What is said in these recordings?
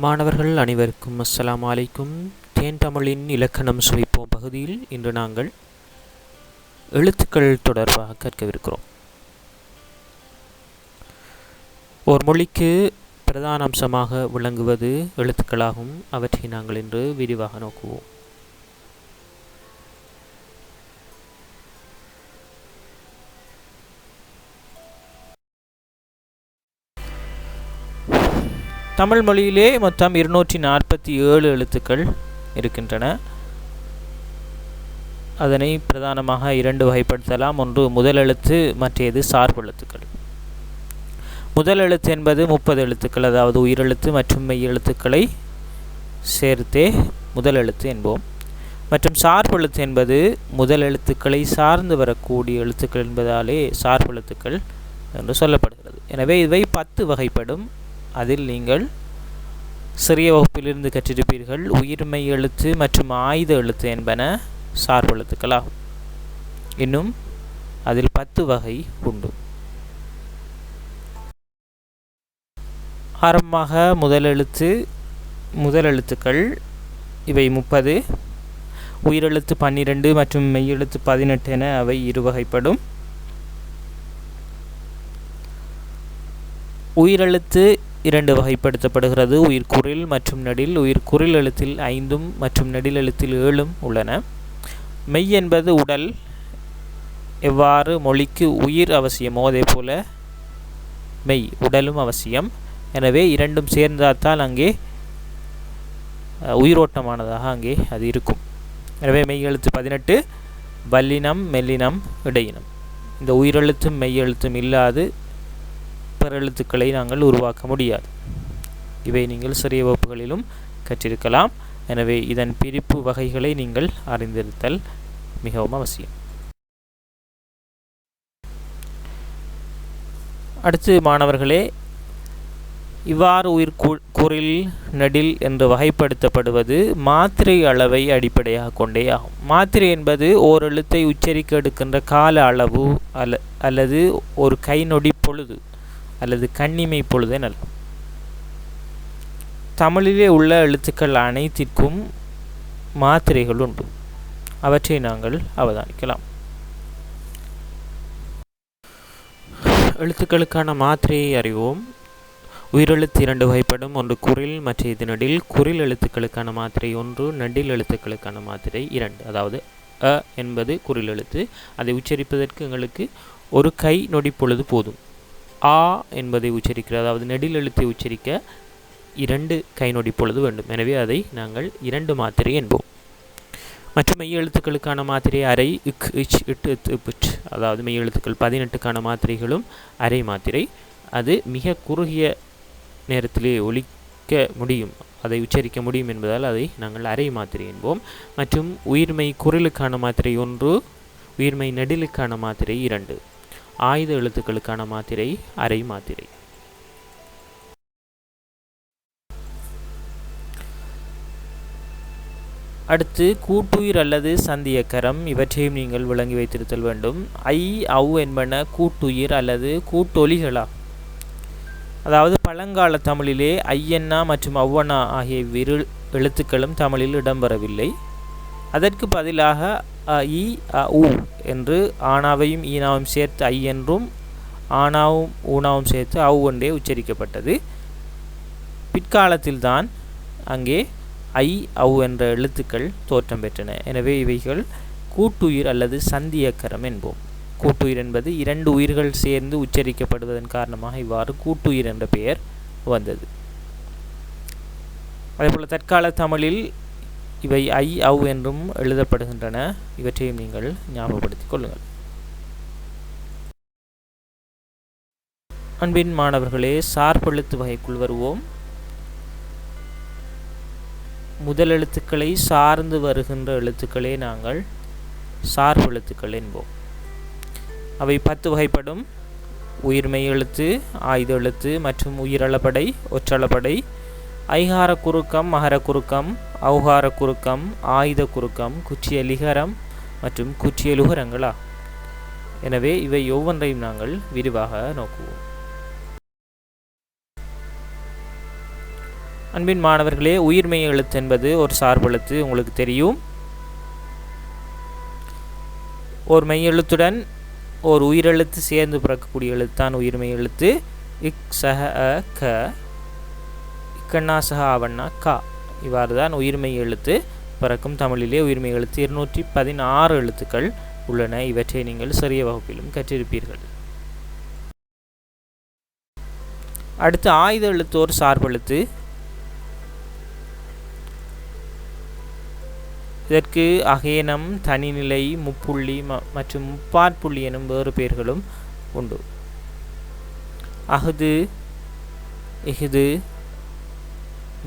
மாணவர்கள் அனைவருக்கும் அஸ்ஸலாமு அலைக்கும். தேன் தமிழின் இலக்கணம் சுவைப்போம் பகுதியில் இன்று நாங்கள் எழுத்துக்கள் தொடர்பாக கற்கவிருக்கிறோம். ஒரு மொழிக்கு பிரதான அம்சமாக விளங்குவது எழுத்துக்களாகும். அவற்றை நாங்கள் இன்று விரிவாக நோக்குவோம். தமிழ் மொழியிலே மொத்தம் 247 எழுத்துக்கள் இருக்கின்றன. அதனை பிரதானமாக இரண்டு வகைப்படுத்தலாம். ஒன்று முதல் எழுத்து, மற்றது சார்பு எழுத்துக்கள். முதல் எழுத்து என்பது 30 எழுத்துக்கள், அதாவது உயிரெழுத்து மற்றும் மெய் எழுத்துக்களை சேர்த்தே முதல் எழுத்து என்போம். மற்றும் சார்பு எழுத்து என்பது முதல் எழுத்துக்களை சார்ந்து வரக்கூடிய எழுத்துக்கள் என்பதாலே சார்பு எழுத்துக்கள் என்று சொல்லப்படுகிறது. எனவே இவை 10 வகைப்படும். அதில் நீங்கள் சிறிய வகுப்பிலிருந்து கற்றிருப்பீர்கள். உயிர்மெய் எழுத்து மற்றும் ஆயுத எழுத்து என்பன சார்பு எழுத்துக்களாகும். இன்னும் அதில் 10 வகை உண்டு. ஆரம்பமாக முதல் எழுத்துக்கள் இவை 30, உயிரெழுத்து 12 மற்றும் மெய்யெழுத்து 18 என அவை இருவகைப்படும். உயிரெழுத்து 2 வகைப்படுத்தப்படுகிறது. உயிர்குறில் மற்றும் நெடில். உயிர்குறில் எழுத்தில் 5 மற்றும் நெடில் எழுத்தில் 7 உள்ளன. மெய் என்பது உடல். எவ்வாறு மொழிக்கு உயிர் அவசியமோ அதே போல மெய் உடலும் அவசியம். எனவே இரண்டும் சேர்ந்தால்தான் அங்கே உயிரோட்டமானதாக அங்கே அது இருக்கும். எனவே மெய் எழுத்து 18, வல்லினம், மெல்லினம், இடையினம். இந்த உயிரெழுத்தும் மெய் எழுத்தும் இல்லாது எழுத்துக்களை நாங்கள் உருவாக்க முடியாது. இவை நீங்கள் சிறிய வகுப்புகளிலும் கற்றிருக்கலாம். எனவே இதன் பிரிப்பு வகைகளை நீங்கள் அறிந்திருத்தல் மிகவும் அவசியம். அடுத்து மாணவர்களே, இவ்வாறு உயிர்குறில், நெடில் என்று வகைப்படுத்தப்படுவது மாத்திரை அளவை அடிப்படையாக கொண்டே ஆகும். மாத்திரை என்பது ஓர் எழுத்தை உச்சரிக்க எடுக்கின்ற கால அளவு அல்லது ஒரு கை நொடி பொழுது அல்லது கண்ணிமை பொழுது எனலாம். தமிழிலே உள்ள எழுத்துக்கள் அனைத்திற்கும் மாத்திரைகள் உண்டு. அவற்றை நாங்கள் அவதானிக்கலாம். எழுத்துக்களுக்கான மாத்திரையை அறிவோம். உயிரெழுத்து 2 வகைப்படும். ஒன்று குறில், மற்றது நெடில். குறில் எழுத்துக்களுக்கான மாத்திரை 1, நெடில் எழுத்துக்களுக்கான மாத்திரை 2. அதாவது அ என்பது குறில் எழுத்து. அதை உச்சரிப்பதற்கு எங்களுக்கு ஒரு கை நொடி பொழுது போதும். ஆ என்பதை உச்சரிக்கிற, அதாவது நெடில் எழுத்தை உச்சரிக்க 2 கை நொடி பொழுது வேண்டும். எனவே அதை நாங்கள் 2 மாத்திரை என்போம். மற்றும் மெய் எழுத்துக்களுக்கான மாத்திரை அரை, இக், இச், இட், இத், இப், அதாவது மெய் எழுத்துக்கள் 18க்கான மாத்திரைகளும் அரை மாத்திரை. அது மிக குறுகிய நேரத்திலே ஒலிக்க முடியும், அதை உச்சரிக்க முடியும் என்பதால் அதை நாங்கள் அரை மாத்திரை என்போம். மற்றும் உயிர்மெய் குரலுக்கான மாத்திரை 1, உயிர்மெய் நெடிலுக்கான மாத்திரை 2. ஆயுத எழுத்துக்களுக்கான மாத்திரை அரை மாத்திரை. அடுத்து கூட்டுயிர் அல்லது சந்தியக்கரம். இவற்றையும் நீங்கள் விளங்கி வைத்திருத்தல் வேண்டும். ஐ, அவ் என்பன கூட்டுயிர் அல்லது கூட்டொலிகளாகும். அதாவது பழங்கால தமிழிலே ஐயன்னா மற்றும் அவ்வண்ணா ஆகிய இரு எழுத்துக்களும் தமிழில் இடம்பெறவில்லை. அதற்கு பதிலாக அ, இ, அ, உ என்று ஆனாவையும் ஈனாவும் சேர்த்து ஐ என்றும் ஆனாவும் ஊனாவும் சேர்த்து அவு என்றே உச்சரிக்கப்பட்டது. பிற்காலத்தில்தான் அங்கே ஐ, அவு என்ற எழுத்துக்கள் தோற்றம் பெற்றன. எனவே இவைகள் கூட்டுயிர் அல்லது சந்தியக்கரம் என்போம். கூட்டுயிர் என்பது 2 உயிர்கள் சேர்ந்து உச்சரிக்கப்படுவதன் காரணமாக இவ்வாறு கூட்டுயிர் என்ற பெயர் வந்தது. அதேபோல் தற்கால தமிழில் இவை ஐ, அவ் என்றும் எழுதப்படுகின்றன. இவற்றையும் நீங்கள் ஞாபகப்படுத்திக் கொள்ளுங்கள். அன்பின் மாணவர்களே, சார்பெழுத்து வகைக்குள் வருவோம். முதல் எழுத்துக்களை சார்ந்து வருகின்ற எழுத்துக்களே நாங்கள் சார்பெழுத்துக்கள் என்போம். அவை 10 வகைப்படும். உயிர்மெய் எழுத்து, ஆயுத எழுத்து மற்றும் உயிரளபடை, ஒற்றளபடை, ஐகார குறுக்கம், மகர குறுக்கம், ஔகார குறுக்கம், ஆயுத குறுக்கம், குச்சியலிகரம் மற்றும் குச்சியலுகரங்களா. எனவே இவை ஒவ்வொன்றையும் நாங்கள் விரிவாக நோக்குவோம். அன்பின் மாணவர்களே, உயிர்மெய் எழுத்து என்பது ஒரு சார்பெழுத்து. உங்களுக்கு தெரியும், ஒரு மெய் எழுத்துடன் ஒரு உயிரெழுத்து சேர்ந்து பிறக்கக்கூடிய எழுத்தான் உயிர்மெய் எழுத்து. இக் சஹ அ க, இக்கண்ணா சஹ ஆவண்ணா கா, இவ்வாறு தான் உயிர்மெய் எழுத்து பிறக்கும். தமிழிலே உயிர்மெய் எழுத்து 216 எழுத்துக்கள் உள்ளன. இவற்றை நீங்கள் சிறிய வகுப்பிலும் கற்றிருப்பீர்கள். அடுத்து ஆயுத எழுத்து ஒரு சார்பெழுத்து. இதற்கு அகேனம், தனிநிலை, முப்புள்ளி மற்றும் முப்பாற்புள்ளி எனும் வேறு பெயர்களும் உண்டு. அஹ்து, இஹ்து,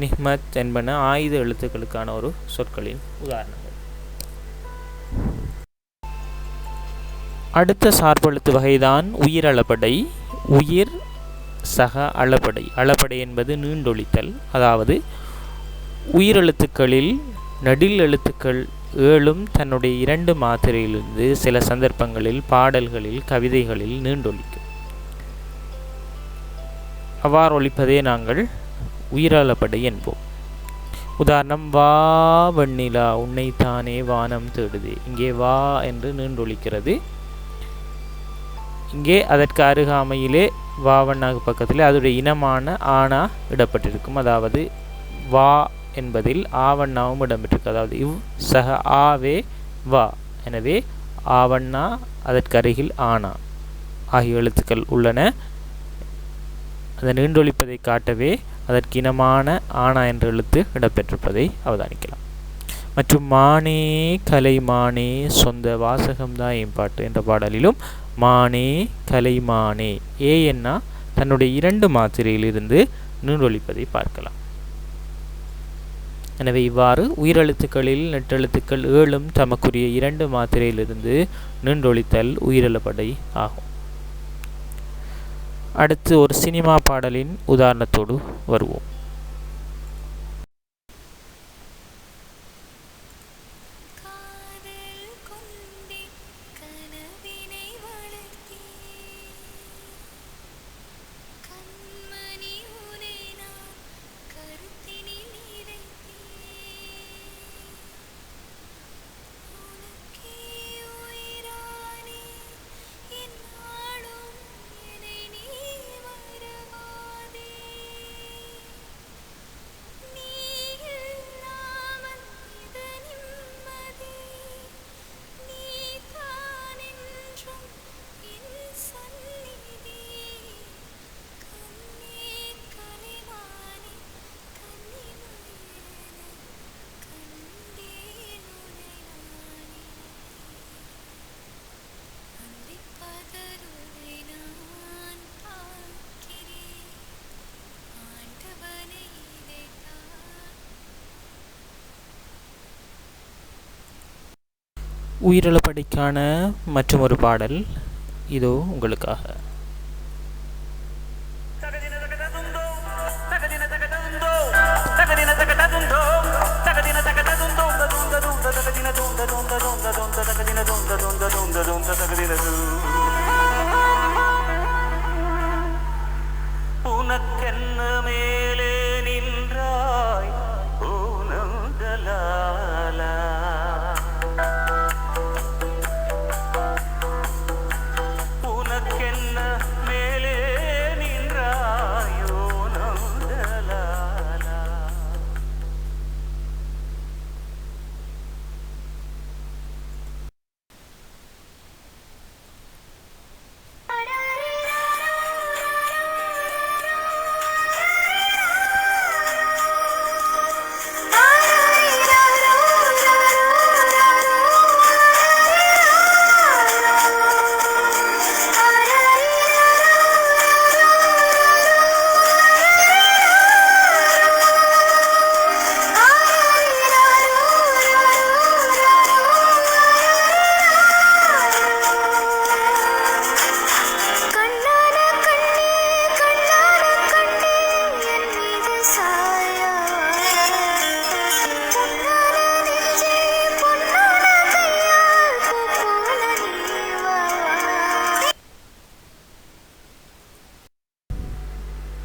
நிஹ்மத் என்பன ஆயுத எழுத்துக்களுக்கான ஒரு சொற்களின் உதாரணங்கள். அடுத்த சார்பெழுத்து வகைதான் உயிரளபடை. உயிர் சக அளபடை. அளபடை என்பது நீண்டொழித்தல். அதாவது உயிரெழுத்துக்களில் நடில் எழுத்துக்கள் 7 தன்னுடைய 2 மாத்திரையிலிருந்து சில சந்தர்ப்பங்களில் பாடல்களில், கவிதைகளில் நீண்டொழிக்கும். அவ்வாறு ஒழிப்பதே நாங்கள் உயிரளபடை என்போம். உதாரணம், வா வெண்ணிலா உன்னைத்தானே வானம் தேடுதே. இங்கே வா என்று நீண்டொழிக்கிறது. இங்கே அதற்கு அருகாமையிலே வாவண்ணாக்கு பக்கத்தில் அதோடைய இனமான ஆனா இடப்பட்டிருக்கும். அதாவது வா என்பதில் ஆவண்ணாவும் இடம்பெற்றிருக்கு. அதாவது இவ் சக ஆவே வா. எனவே ஆவண்ணா, அதற்கு அருகில் ஆனா ஆகிய எழுத்துக்கள் உள்ளன. அந்த நீண்டொழிப்பதை காட்டவே அதற்கு இனமான ஆனா என்ற எழுத்து இடம்பெற்றிருப்பதை அவதானிக்கலாம். மற்றும் மானே கலைமானே சொந்த வாசகம்தான் எம்பாட்டு என்ற பாடலிலும் மானே கலைமானே ஏ என்ன தன்னுடைய 2 மாத்திரையிலிருந்து நீண்டொழிப்பதை பார்க்கலாம். எனவே இவ்வாறு உயிரெழுத்துக்களில் நெட்டெழுத்துக்கள் 7 தமக்குரிய 2 மாத்திரையிலிருந்து நீண்டொழித்தல் உயிரளபடை ஆகும். அடுத்து ஒரு சினிமா பாடலின் உதாரணத்தோடு வருவோம். உயிரிழப்படிக்கான மற்றும் ஒரு பாடல் இதோ உங்களுக்காக. உனக்கென்ன மேலே நின்றாய் ஊனங்களாலா, உனக்கென்ன மேலே நின்றாய் ஊனங்களாலா.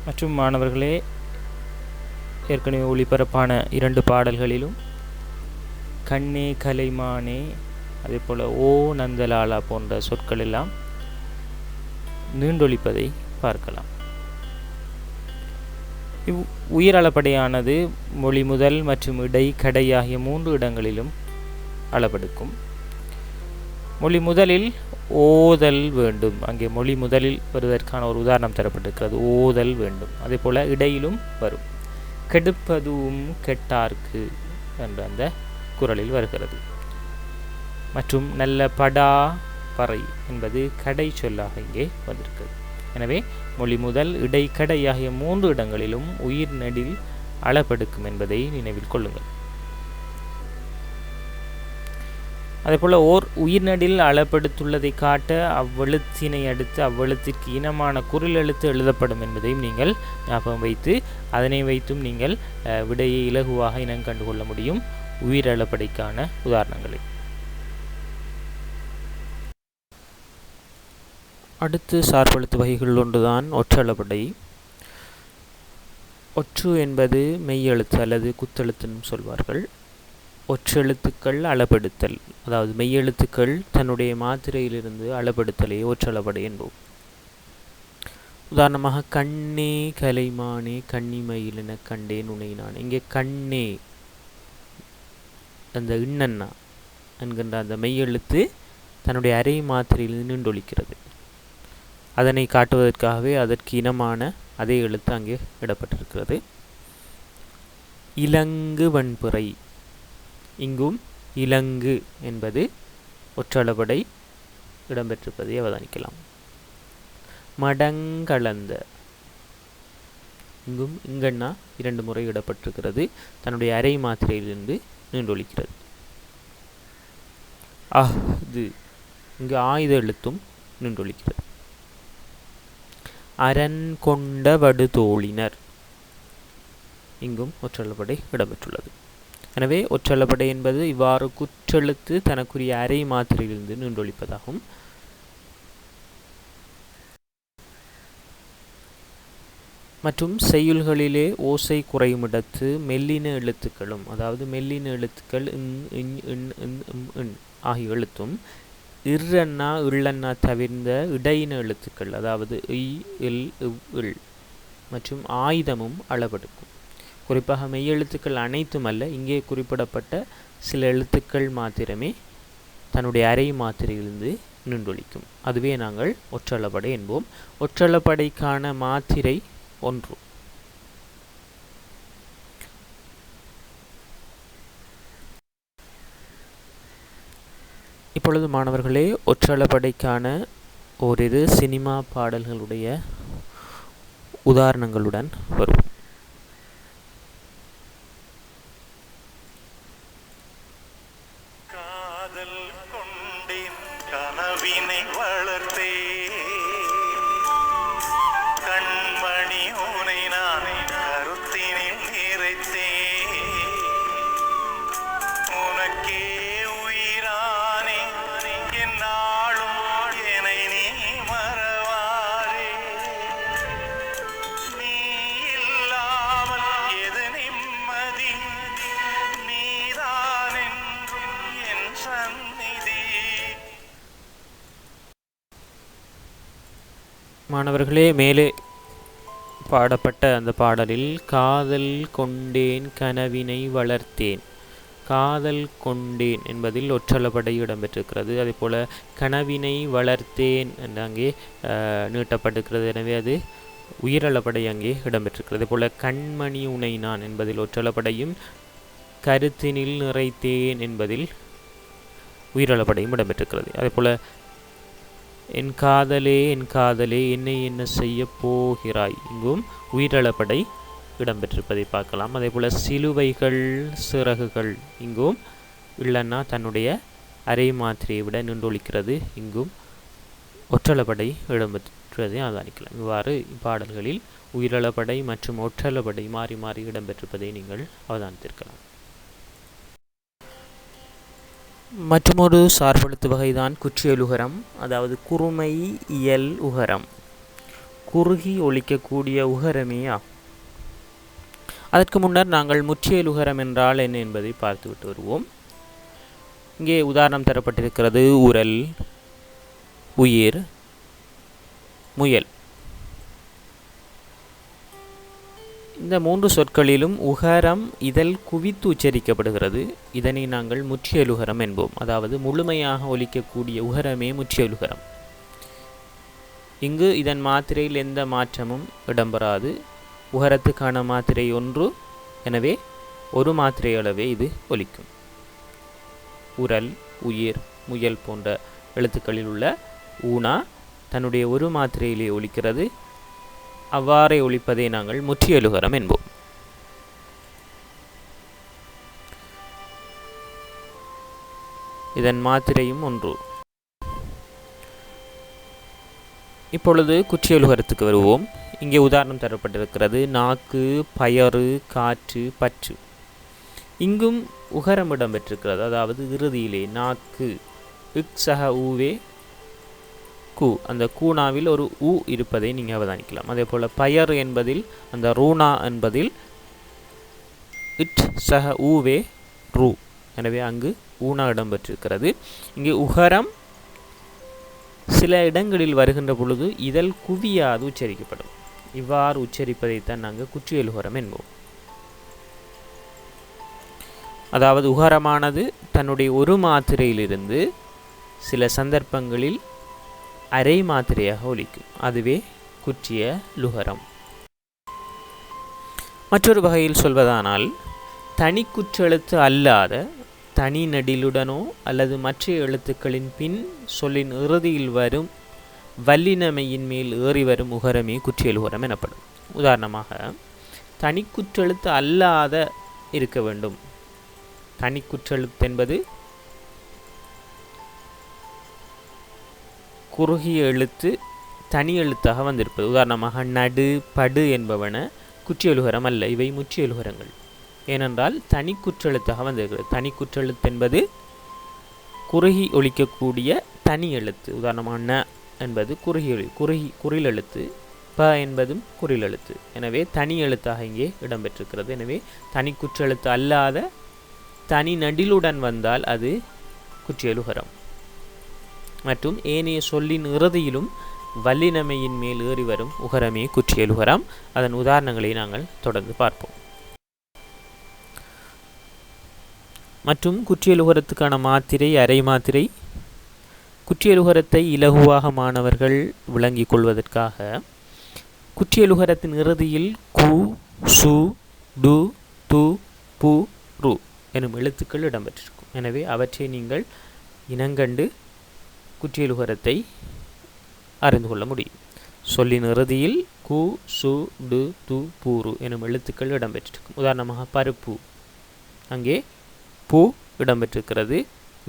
மற்றும் மாணவர்களே, ஏற்கனவே ஒளிபரப்பான 2 பாடல்களிலும் கண்ணே கலைமானே அதே போல் ஓ நந்தலாலா போன்ற சொற்கள் எல்லாம் நீண்டொழிப்பதை பார்க்கலாம். உயிரளபடையானது மொழி முதல் மற்றும் இடை கடை ஆகிய 3 இடங்களிலும் அளபெடுக்கும். மொழி முதலில் ஓதல் வேண்டும். அங்கே மொழி முதலில் வருவதற்கான ஒரு உதாரணம் தரப்பட்டிருக்கிறது. ஓதல் வேண்டும். அதே போல் இடையிலும் வரும். கெடுப்பதும் கெட்டார்க்கு என்ற அந்த குறளில் வருகிறது. மற்றும் நல்ல படா பறை என்பது கடை சொல்லாக இங்கே வந்திருக்கிறது. எனவே மொழி முதல் இடை கடை ஆகிய 3 இடங்களிலும் உயிர் நெடில் அளபெடுக்கும் என்பதை நினைவில் கொள்ளுங்கள். அதேபோல் ஓர் உயிர்நடில் அளபெடுத்துள்ளதை காட்ட அவ்வெழுத்தினை அடுத்து அவ்வெழுத்திற்கு இனமான குரில் எழுத்து எழுதப்படும் என்பதையும் நீங்கள் ஞாபகம் வைத்து அதனை வைத்தும் நீங்கள் விடையை இலகுவாக இனம் கண்டுகொள்ள முடியும் உயிரளபடைக்கான உதாரணங்களை. அடுத்து சார்பெழுத்து வகைகள் ஒன்றுதான் ஒற்றளபடை. ஒற்று என்பது மெய்யெழுத்து அல்லது குத்தெழுத்துன்னு சொல்வார்கள். ஒற்றெழுத்துக்கள் அளபெடுத்தல், அதாவது மெய்யெழுத்துக்கள் தன்னுடைய மாத்திரையிலிருந்து அளபெடுத்தலே ஒற்றளபடை என்போம். உதாரணமாக கண்ணே கலைமானே கன்னிமயில் என கண்டேன் உனை நான். இங்கே கண்ணே அந்த இன்னன்னா என்கின்ற அந்த மெய்யெழுத்து தன்னுடைய அரை மாத்திரையில் நீண்டொழிக்கிறது. அதனை காட்டுவதற்காகவே அதற்கு இனமான அதே எழுத்து அங்கே இடப்பட்டிருக்கிறது. இலங்கு வன்புரை, இங்கும் இலங்கு என்பது ஒற்றளபடை இடம்பெற்றிருப்பதை அவதானிக்கலாம். மடங்கலந்த, இங்கும் இங்கண்ணா 2 முறை இடப்பட்டிருக்கிறது. தன்னுடைய அரை மாத்திரையிலிருந்து நீண்டொழிக்கிறது. அஹ்து, இங்கு ஆயுத எழுத்தும் நீண்டொழிக்கிறது. அரண் கொண்ட வடுதோளினர், இங்கும் ஒற்றளபடை இடம்பெற்றுள்ளது. எனவே ஒற்றளபடை என்பது இவ்வாறு குற்றெழுத்து தனக்குரிய அரை மாத்திரையிலிருந்து நீண்டொழிப்பதாகும். மற்றும் செய்யுள்களிலே ஓசை குறையுமிடத்து மெல்லின எழுத்துக்களும், அதாவது மெல்லின எழுத்துக்கள் ஆகிய எழுத்தும் இர்ரண்ணா இள்ளண்ணா தவிர்ந்த இடையின எழுத்துக்கள், அதாவது இ இல் இல் மற்றும் ஆயுதமும் அளபெடுக்கும். குறிப்பாக மெய்யெழுத்துக்கள் அனைத்தும் அல்ல, இங்கே குறிப்பிடப்பட்ட சில எழுத்துக்கள் மாத்திரமே தன்னுடைய அரை மாத்திரையிலிருந்து நீண்டொழிக்கும். அதுவே நாங்கள் ஒற்றளபடை என்போம். ஒற்றளபடைக்கான மாத்திரை 1. இப்பொழுது மாணவர்களே ஒற்றளபடைக்கான ஓரிரு சினிமா பாடல்களுடைய உதாரணங்களுடன் வரும். காதல் கொண்டேன் கனவினை வளர்த்தே கண்மணி உனை நானே கருத்தினில் நிறைத்தே உனக்கே உயிரானே என்னாலும் என்னை நீ மறவாரே நீ இல்லாமல் எது நிம்மதி நீதான் என்றும் என் சந்நிதி. மாணவர்களே, மேலே பாடப்பட்ட அந்த பாடலில் காதல் கொண்டேன் கனவினை வளர்த்தேன், காதல் கொண்டேன் என்பதில் ஒற்றளபடை இடம்பெற்றிருக்கிறது. அதே போல் கனவினை வளர்த்தேன் என்று அங்கே நீட்டப்பட்டிருக்கிறது. எனவே அது உயிரளபடை அங்கே இடம்பெற்றிருக்கிறது. அதே போல் கண்மணி உனை நான் என்பதில் ஒற்றளபடையும் கருத்தினில் நிறைத்தேன் என்பதில் உயிரளபடையும் இடம்பெற்றிருக்கிறது. அதே போல் என் காதலே என்னை என்ன செய்ய போகிறாய், இங்கும் உயிரளபடை இடம்பெற்றிருப்பதை பார்க்கலாம். அதே போல் சிலுவைகள் சிறகுகள், இங்கும் இல்லைன்னா தன்னுடைய அரை மாத்திரையை விட நீண்டொழிக்கிறது. இங்கும் ஒற்றளபடை இடம்பெற்றதை அவதானிக்கலாம். இவ்வாறு பாடல்களில் உயிரளபடை மற்றும் ஒற்றளபடை மாறி மாறி இடம்பெற்றிருப்பதை நீங்கள் அவதானித்திருக்கலாம். மற்றொரு சார்பெழுத்து வகைதான் குற்றியல் உகரம், அதாவது குறுமை இயல் உகரம். குறுகி ஒலிக்கக்கூடிய உகரமே ஆகும். அதற்கு முன்னர் நாங்கள் முற்றியலுகரம் என்றால் என்ன என்பதை பார்த்துவிட்டு வருவோம். இங்கே உதாரணம் தரப்பட்டிருக்கிறது. உரல், உயிர், முயல். இந்த 3 சொற்களிலும் உகரம் இதழ் குவித்து உச்சரிக்கப்படுகிறது. இதனை நாங்கள் முற்றியலுகரம் என்போம். அதாவது முழுமையாக ஒலிக்கக்கூடிய உகரமே முற்றியலுகரம். இங்கு இதன் மாத்திரையில் எந்த மாற்றமும் இடம்பெறாது. உகரத்துக்கான மாத்திரை 1, எனவே ஒரு மாத்திரை அளவே இது ஒலிக்கும். உரல், உயிர், முயல் போன்ற எழுத்துக்களில் உள்ள ஊனா தன்னுடைய ஒரு மாத்திரையிலே ஒலிக்கிறது. அவ்வாறே ஒலிப்பதை நாங்கள் முற்றியலுகரம் என்போம். இதன் மாத்திரையும் 1. இப்பொழுது குற்றியலுகரத்துக்கு வருவோம். இங்கே உதாரணம் தரப்பட்டிருக்கிறது. நாக்கு, பயறு, காற்று, பற்று. இங்கும் உகரம் இடம்பெற்றிருக்கிறது. அதாவது இறுதியிலே நாக்கு, இக்ஸக ஊவே கு, அந்த கூனாவில் ஒரு ஊ இருப்பதை நீங்கள் அவதானிக்கலாம். அதே போல் பயறு என்பதில் அந்த ரூனா என்பதில் இட் சக ஊவே ரூ, எனவே அங்கு ஊனா இடம்பெற்றிருக்கிறது. இங்கு உகரம் சில இடங்களில் வருகின்ற பொழுது இதழ் குவியாது உச்சரிக்கப்படும். இவ்வாறு உச்சரிப்பதைத்தான் நாங்கள் குற்றியலுகரம் என்போம். அதாவது உகரமானது தன்னுடைய ஒரு மாத்திரையிலிருந்து சில சந்தர்ப்பங்களில் அரை மாத்திரையாக ஒலிக்கும். அதுவே குற்றியலுகரம். மற்றொரு வகையில் சொல்வதானால் தனி குற்றெழுத்து அல்லாத தனி நெடிலுடனோ அல்லது மற்ற எழுத்துக்களின் பின் சொல்லின் இறுதியில் வரும் வல்லினமையின் மேல் ஏறி வரும் உகரமே குற்றியலுகரம் எனப்படும். உதாரணமாக தனி குற்றெழுத்து அல்லாத இருக்க வேண்டும். தனி குற்றெழுத்து என்பது குறுகிய எழுத்து தனி எழுத்தாக வந்திருப்பது. உதாரணமாக நடு, படு என்பவன குற்றியலுகரம் அல்ல, இவை முற்றியலுகரங்கள். ஏனென்றால் தனி குற்றெழுத்தாக வந்திருக்கிறது. தனி குற்றெழுத்து என்பது குறுகி ஒலிக்கக்கூடிய தனி எழுத்து. உதாரணமாக ந என்பது குறில் எழுத்து, ப என்பதும் குறில் எழுத்து. எனவே தனி எழுத்தாக இங்கே இடம்பெற்றிருக்கிறது. எனவே தனி குற்றெழுத்து அல்லாத தனி நடிலுடன் வந்தால் அது குற்றியலுகரம். மற்றும் ஏனைய சொல்லின் இறுதியிலும் வல்லினமையின் மேல் ஏறி வரும் உகரமே குற்றியலுகரம். அதன் உதாரணங்களை நாங்கள் தொடர்ந்து பார்ப்போம். மற்றும் குற்றியலுகரத்துக்கான மாத்திரை அரை மாத்திரை. குற்றியலுகரத்தை இலகுவாக மாணவர்கள் விளங்கிக் கொள்வதற்காக குற்றியலுகரத்தின் இறுதியில் கு, சு, டு, து, பு, ரு எனும் எழுத்துக்கள் இடம்பெற்றிருக்கும். எனவே அவற்றை நீங்கள் இனங்கண்டு குற்றியலுகரத்தை அறிந்து கொள்ள முடியும். சொல்லின் இறுதியில் கு, சு, டு, து, பு, ரு எனும் எழுத்துக்கள் இடம்பெற்றிருக்கும். உதாரணமாக பருப்பு, அங்கே பூ இடம்பெற்றிருக்கிறது.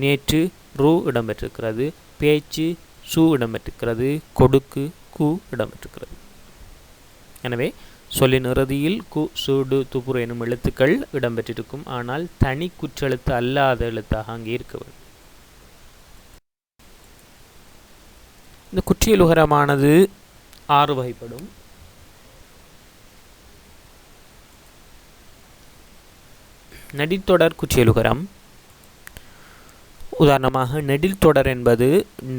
நேற்று ரு இடம்பெற்றிருக்கிறது. பேச்சு சு இடம்பெற்றிருக்கிறது. கொடுக்கு கு இடம்பெற்றிருக்கிறது. எனவே சொல்லின் இறுதியில் கு, சு, டு, துபுரு எனும் எழுத்துக்கள் இடம்பெற்றிருக்கும். ஆனால் தனி குற்றெழுத்து அல்லாத எழுத்தாக அங்கே இருக்க வேண்டும். இந்த குற்றியலுகரமானது 6 வகைப்படும். நெடில்தொடர் குற்றியலுகரம். உதாரணமாக நெடில் தொடர் என்பது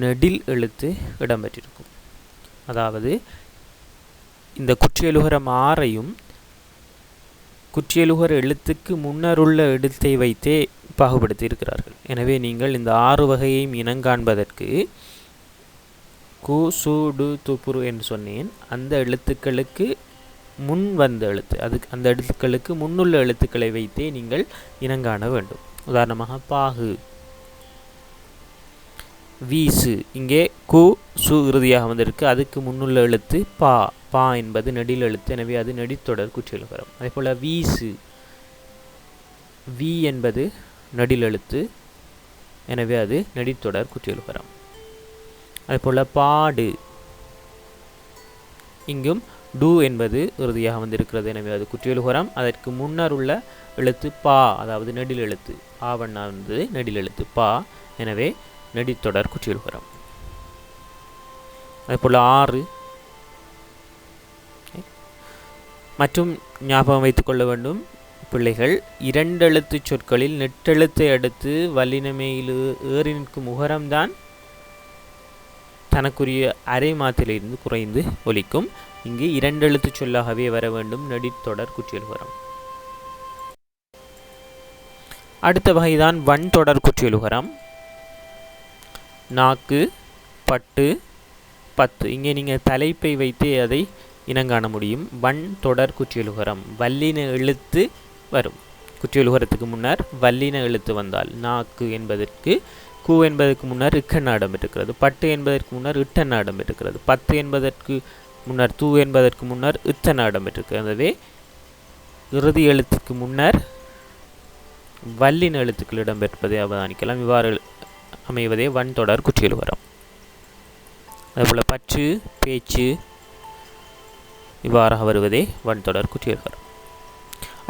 நெடில் எழுத்து இடம்பெற்றிருக்கும். அதாவது இந்த குற்றியலுகரம் 6ஐயும் குற்றியலுகர எழுத்துக்கு முன்னருள்ள எழுத்தை வைத்தே பாகுபடுத்தி இருக்கிறார்கள். எனவே நீங்கள் இந்த 6 வகையையும் இனங்காண்பதற்கு கு, சு, டு, துபுரு என்று சொன்னேன். அந்த எழுத்துக்களுக்கு முன் வந்த எழுத்து, அந்த எழுத்துக்களுக்கு முன்னுள்ள எழுத்துக்களை வைத்தே நீங்கள் இனங்காண வேண்டும். உதாரணமாக பாகு, வீசு. இங்கே கு, சு இறுதியாக வந்திருக்கு. அதுக்கு முன்னுள்ள எழுத்து பா. பா என்பது நெடில் எழுத்து. எனவே அது நெடித்தொடர் குற்றியலுகரம். அதே போல் வீசு, வி என்பது நெடில் எழுத்து. எனவே அது நெடித்தொடர் குற்றியலுகரம். அதே போல் பாடு, இங்கும் டு என்பது இறுதியாக வந்திருக்கிறது. எனவே அது குற்றியலுகரம். அதற்கு முன்னர் உள்ள எழுத்து பா, அதாவது நெடில் எழுத்து. ஆவண்ணா என்பது நெடில் எழுத்து பா. எனவே நெடித்தொடர் குற்றியலுகரம். அதே போல் 6, மற்றும் ஞாபகம் வைத்துக்கொள்ள வேண்டும் பிள்ளைகள், இரண்டெழுத்து சொற்களில் நெட்டெழுத்தை அடுத்து வல்லினமேயில் ஏறி நிற்கும் உகரம்தான் தனக்குரிய அரை மாத்திரையிலிருந்து குறைந்து ஒலிக்கும். இங்கு இரண்டெழுத்து சொல்லாகவே வர வேண்டும் நெடித்தொடர் குற்றியலுகரம். அடுத்த வகைதான் வன் தொடர் குற்றியலுகரம். நாக்கு, பட்டு, பத்து. இங்கே நீங்கள் தலைப்பை வைத்து அதை இனங்காண முடியும். வன் தொடர் குற்றியலுகரம். வல்லின எழுத்து வரும். குற்றியலுகரத்துக்கு முன்னர் வல்லின எழுத்து வந்தால் நாக்கு என்பதற்கு கு என்பதற்கு முன்னர் இக்கண்ணாடம் இருக்கிறது. பட்டு என்பதற்கு முன்னர் இட்டநாடம் இருக்கிறது. பத்து என்பதற்கு முன்னர் தூ என்பதற்கு முன்னர் இத்தநாடம் இருக்கிறது. எனவே இறுதி எழுத்துக்கு முன்னர் வல்லின எழுத்துக்கள் இடம்பெற்பதை அவதானிக்கலாம். இவ்வாறு அமைவதே வன் தொடர் குற்றியலுகரம். அதேபோல் பற்று, பேச்சு இவ்வாறாக வருவதே வன் தொடர் குற்றியலுகரம்.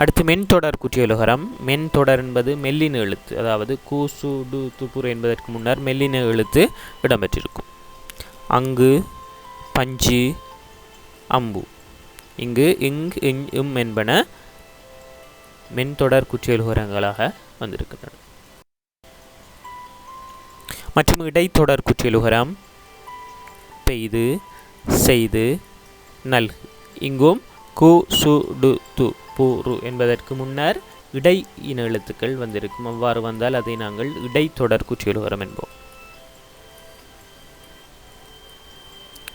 அடுத்து மென்தொடர் குற்றியலுகரம். மென்தொடர் என்பது மெல்லின எழுத்து, அதாவது கு, சு, டு, துப்புர் என்பதற்கு முன்னர் மெல்லின எழுத்து இடம்பெற்றிருக்கும். அங்கு, பஞ்சு, அம்பு. இங்கு இங், இங், இம் என்பன மென்தொடர் குற்றியலுகரங்களாக வந்திருக்கின்றன. மற்றும் இடைத்தொடர் குற்றியலுகரம். பெய்து, செய்து, நல்கு. இங்கும் கு, சு, டு, து, பு, ரு என்பதற்கு முன்னர் இடை இன எழுத்துக்கள் வந்திருக்கும். அவ்வாறு வந்தால் அதை நாங்கள் இடைத்தொடர் குற்றியலுகரம் என்போம்.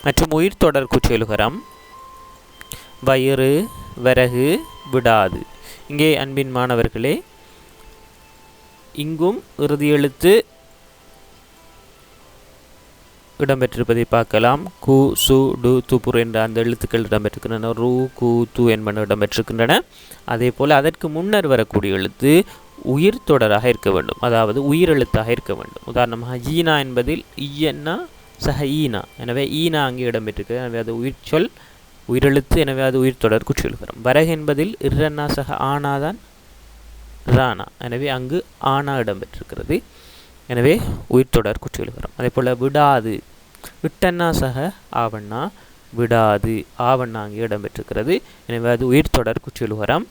மற்றும் உயிர்த்தொடர் குற்றியலுகரம். வயிறு, விறகு, விடாது. இங்கே அன்பின் மாணவர்களே, இங்கும் இறுதி எழுத்து இடம்பெற்றிருப்பதை பார்க்கலாம். கு, சு, டு, துப்புர் என்ற அந்த எழுத்துக்கள் இடம்பெற்றிருக்கின்றன. ரு, கு, து என்பன இடம்பெற்றிருக்கின்றன. அதே போல் அதற்கு முன்னர் வரக்கூடிய எழுத்து உயிர் தொடராக இருக்க வேண்டும், அதாவது உயிரெழுத்தாக இருக்க வேண்டும். உதாரணமாக ஈனா என்பதில் ஈயன்னா சக ஈனா, எனவே ஈனா அங்கே இடம்பெற்றிருக்கிறது. எனவே அது உயிர் சொல், உயிரெழுத்து. எனவே அது உயிர் தொடர் குற்றியலுகரம். வரகு என்பதில் இரன்னா சக ஆனாதான் ரானா, எனவே அங்கு ஆனா இடம்பெற்றிருக்கிறது. எனவே உயிர்த்தொடர் குற்றியலுகரம். அதே போல் விடாது, விட்டன்னா சக ஆவண்ணா, விடாது, ஆவண்ணா அங்கே இடம்பெற்றிருக்கிறது. எனவே அது உயிர்த்தொடர் குற்றியலுகரம்.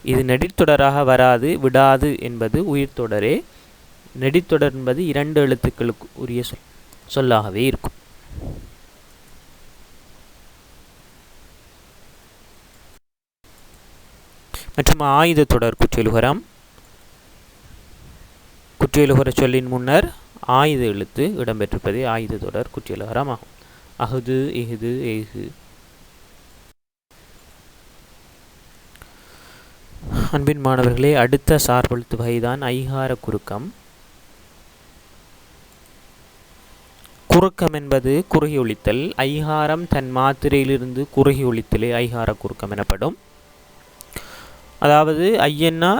இது நெடித்தொடராக வராது. விடாது என்பது உயிர்த்தொடரே. நெடித்தொடர் என்பது இரண்டு எழுத்துக்களுக்கு உரிய சொல்லாகவே இருக்கும். மற்றும் ஆயுத தொடர் குற்றியலுகரம். குற்றியலுகர சொல்லின் முன்னர் ஆயுத எழுத்து இடம்பெற்றிருப்பதே ஆயுத தொடர் குற்றியலுகரம் ஆகும். அகுது, இகுது, ஏகு. அன்பின் மாணவர்களே, அடுத்த சார்பெழுத்து வகைதான் ஐகார குறுக்கம். குறுக்கம் என்பது குறுகி ஒலித்தல். ஐகாரம் தன் மாத்திரையிலிருந்து குறுகி ஒலித்தலே ஐகார குறுக்கம் எனப்படும். அதாவது ஐயன்னா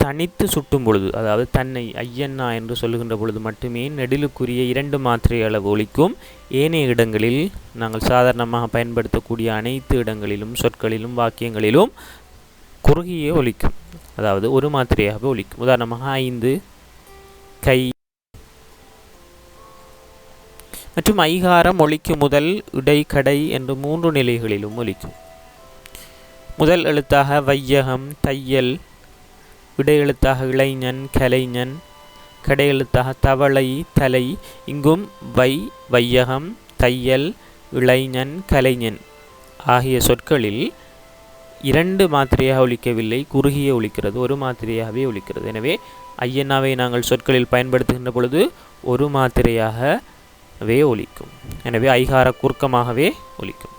தனித்து சுட்டும் பொழுது, அதாவது தன்னை ஐயன்னா என்று சொல்லுகின்ற பொழுது மட்டுமே நெடிலுக்குரிய இரண்டு மாத்திரை அளவு ஒலிக்கும். ஏனைய இடங்களில் நாங்கள் சாதாரணமாக பயன்படுத்தக்கூடிய அனைத்து இடங்களிலும் சொற்களிலும் வாக்கியங்களிலும் குறுகியே ஒலிக்கும், அதாவது ஒரு மாத்திரையாக ஒலிக்கும். உதாரணமாக ஐந்து, கை. மற்றும் ஐகாரம் ஒலிக்கும் முதல், இடை, கடை என்று மூன்று நிலைகளிலும் ஒலிக்கும். முதல் எழுத்தாக வையகம், தையல். இடை எழுத்தாக இளைஞன், கலைஞன். கடை எழுத்தாக தவளை, தலை. இங்கும் வை, வையகம், தையல், இளைஞன், கலைஞன் ஆகிய சொற்களில் இரண்டு மாத்திரையாக ஒலிக்கவில்லை, குறுகிய ஒலிக்கிறது, ஒரு மாத்திரையாகவே ஒலிக்கிறது. எனவே ஐயன்னாவை நாங்கள் சொற்களில் பயன்படுத்துகின்ற பொழுது ஒரு மாத்திரையாகவே ஒலிக்கும். எனவே ஐகார குறுக்கமாகவே ஒலிக்கும்.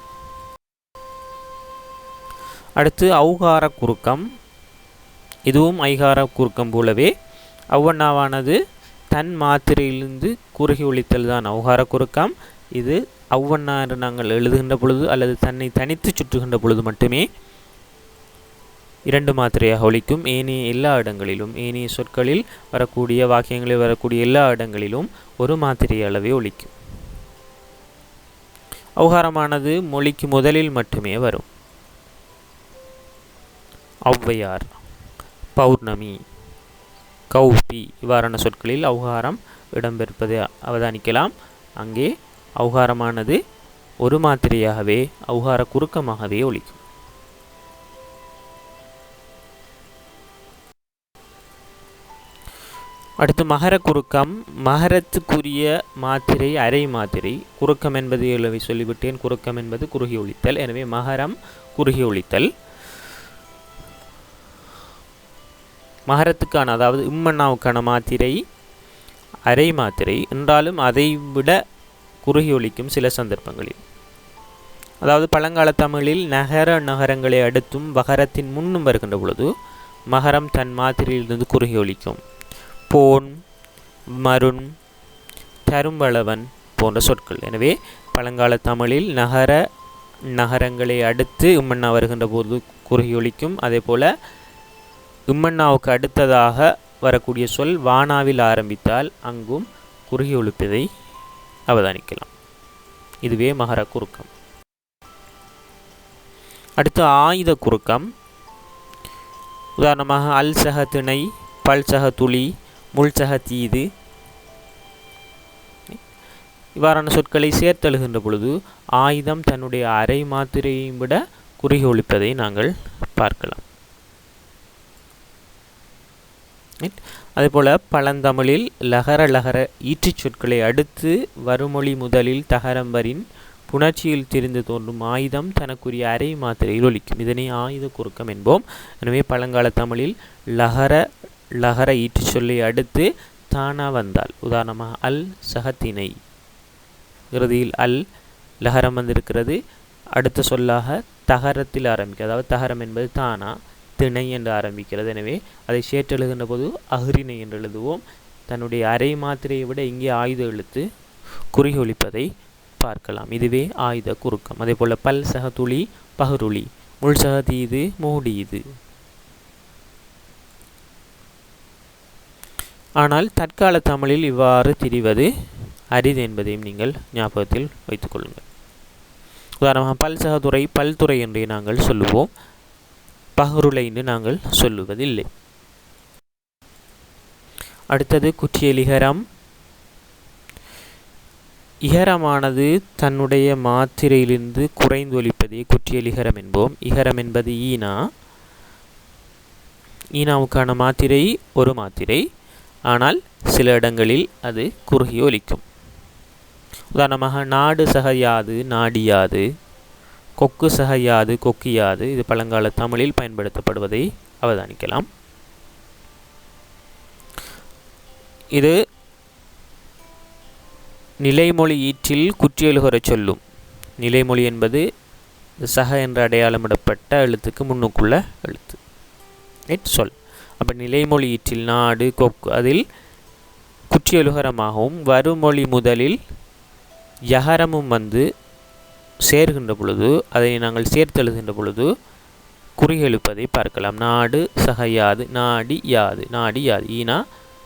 அடுத்து ஔகார குறுக்கம். இதுவும் ஐகார குறுக்கம் போலவே அவ்வண்ணாவானது தன் மாத்திரையிலிருந்து குறுகி ஒலித்தல் தான் ஔகார குறுக்கம். இது அவ்வண்ணா என்று நாங்கள் எழுதுகின்ற பொழுது அல்லது தன்னை தனித்து சுற்றுகின்ற பொழுது மட்டுமே இரண்டு மாத்திரையாக ஒலிக்கும். ஏனைய எல்லா இடங்களிலும், ஏனைய சொற்களில் வரக்கூடிய வாக்கியங்களில் வரக்கூடிய எல்லா இடங்களிலும் ஒரு மாத்திரை அளவே ஒலிக்கும். ஔகாரமானது மொழிக்கு முதலில் மட்டுமே வரும். ஔவையார், பௌர்ணமி, கௌபி இவ்வாறான சொற்களில் ஔகாரம் இடம்பெறுவதை அவதானிக்கலாம். அங்கே ஔகாரமானது ஒரு மாத்திரையாகவே ஔகார குறுக்கமாகவே ஒலிக்கும். அடுத்து மகர குறுக்கம். மகரத்துக்குரிய மாத்திரை அரை மாத்திரை. குறுக்கம் என்பது எழுவி சொல்லிவிட்டேன். குறுக்கம் என்பது குறுகி ஒலித்தல். எனவே மகரம் குறுகி ஒலித்தல். மகரத்துக்கான அதாவது இம்மண்ணாவுக்கான மாத்திரை அரை மாத்திரை என்றாலும் அதை விட குறுகி ஒலிக்கும் சில சந்தர்ப்பங்களில். அதாவது பழங்கால தமிழில் நகரங்களை அடுத்தும் வகரத்தின் முன்னும் வருகின்ற பொழுது மகரம் தன் மாத்திரையிலிருந்து குறுகி ஒலிக்கும். போன், மருண், தரும்பளவன் போன்ற சொற்கள். எனவே பழங்கால தமிழில் நகரங்களை அடுத்து இம்மண்ணா வருகின்ற போது குறுகி ஒலிக்கும். அதே போல் இம்மண்ணாவுக்கு அடுத்ததாக வரக்கூடிய சொல் வானாவில் ஆரம்பித்தால் அங்கும் குறுகி ஒலிப்பதை அவதானிக்கலாம். இதுவே மகர குறுக்கம். அடுத்து ஆயுத குறுக்கம். உதாரணமாக அல் சக திணை, பல் சக துளி, முள் சக தீது இவ்வாறான சொற்களை சேர்த்தெழுகின்ற பொழுது ஆயுதம் தன்னுடைய அரை மாத்திரையை விட குறுகி ஒலிப்பதை நாங்கள் பார்க்கலாம். அதேபோல் பழந்தமிழில் லகர ஈற்றுச் சொற்களை அடுத்து வருமொழி முதலில் தகரம்பரின் புணர்ச்சியில் திரிந்து தோன்றும் ஆயுதம் தனக்குரிய அரை மாத்திரையில் ஒலிக்கும். இதனை ஆயுத குறுக்கம் என்போம். எனவே பழங்கால தமிழில் லகர ஈற்றுச் சொல்லை அடுத்து தானா வந்தால், உதாரணமாக அல் சகத்தினை, இறுதியில் அல் லகரம் வந்திருக்கிறது. அடுத்த சொல்லாக தகரத்தில் ஆரம்பிக்கிறது. அதாவது தகரம் என்பது தானா, திணை என்று ஆரம்பிக்கிறது. எனவே அதை சேர்த்தெழுகின்ற போது அஹ்ரிணை என்று எழுதுவோம். தன்னுடைய அரை மாத்திரையை விட இங்கே ஆயுத எழுத்து குறுகி ஒலிப்பதை பார்க்கலாம். இதுவே ஆயுத குறுக்கம். அதே போல் பல் சக துளி பகருளி, முள் சக தீது மூடியது. ஆனால் தற்கால தமிழில் இவ்வாறு திரிவது அரிது என்பதையும் நீங்கள் ஞாபகத்தில் வைத்துக் கொள்ளுங்கள். உதாரணமாக பல் சக துறை பல்துறை என்றே நாங்கள் சொல்லுவோம். பகருளை என்று நாங்கள் சொல்லுவதில்லை. அடுத்தது குற்றியலிகரம். இகரமானது தன்னுடைய மாத்திரையிலிருந்து குறைந்து ஒலிப்பதே குற்றியலிகரம் என்போம். இகரம் என்பது ஈனா. ஈனாவுக்கான மாத்திரை ஒரு மாத்திரை. ஆனால் சில இடங்களில் அது குறுகி ஒலிக்கும். உதாரணமாக நாடு சகையாது நாடியாது, கொக்கு சகையாது கொக்கியாது. இது பழங்கால தமிழில் பயன்படுத்தப்படுவதை அவதானிக்கலாம். இது நிலைமொழி ஈற்றில் குற்றியலுகர சொல்லும். நிலைமொழி என்பது சக என்று அடையாளமிடப்பட்ட எழுத்துக்கு முன்னுக்குள்ள எழுத்து சொல். அப்போ நிலைமொழி ஈற்றில் நாடு கொக்கு அதில் குற்றியலுகரமாகவும் வருமொழி முதலில் யகரமும் வந்து சேர்கின்ற பொழுது, அதை நாங்கள் சேர்த்தெழுகின்ற பொழுது குறுகி எழுப்பதை பார்க்கலாம். நாடு சகையாது நாடி யாது, நாடி யாது. ஈனா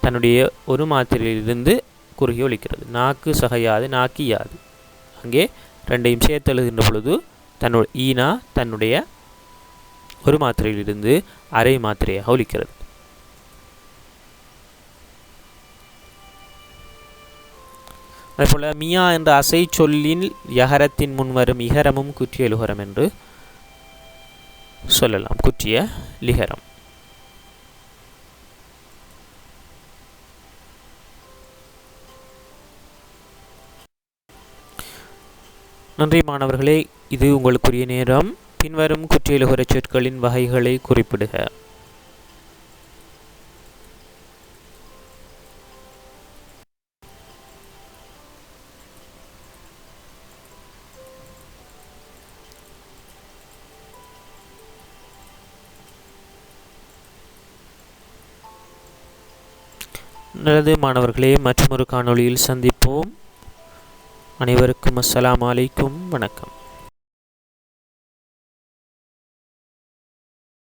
தன்னுடைய ஒரு மாத்திரையிலிருந்து குறுகி ஒலிக்கிறது. நாக்கு சகையாது நாக்கி யாது. அங்கே ரெண்டையும் சேர்த்தெழுகின்ற பொழுது ஈனா தன்னுடைய ஒரு மாத்திரையிலிருந்து அரை மாத்திரையாக ஒலிக்கிறது. அதேபோல் மியா என்ற அசை சொல்லின் யகரத்தின் முன்வரும் இகரமும் குற்றிய லுகரம் என்று சொல்லலாம். குற்றிய லிகரம். நன்றி மாணவர்களே, இது உங்களுக்குரிய நேரம். பின்வரும் குற்றியலுகர சொற்களின் வகைகளை குறிப்பிடுக. நல்லது மாணவர்களே, மற்றொரு காணொளியில் சந்திப்போம். அனைவருக்கும் அஸ்ஸலாமு அலைக்கும். வணக்கம்.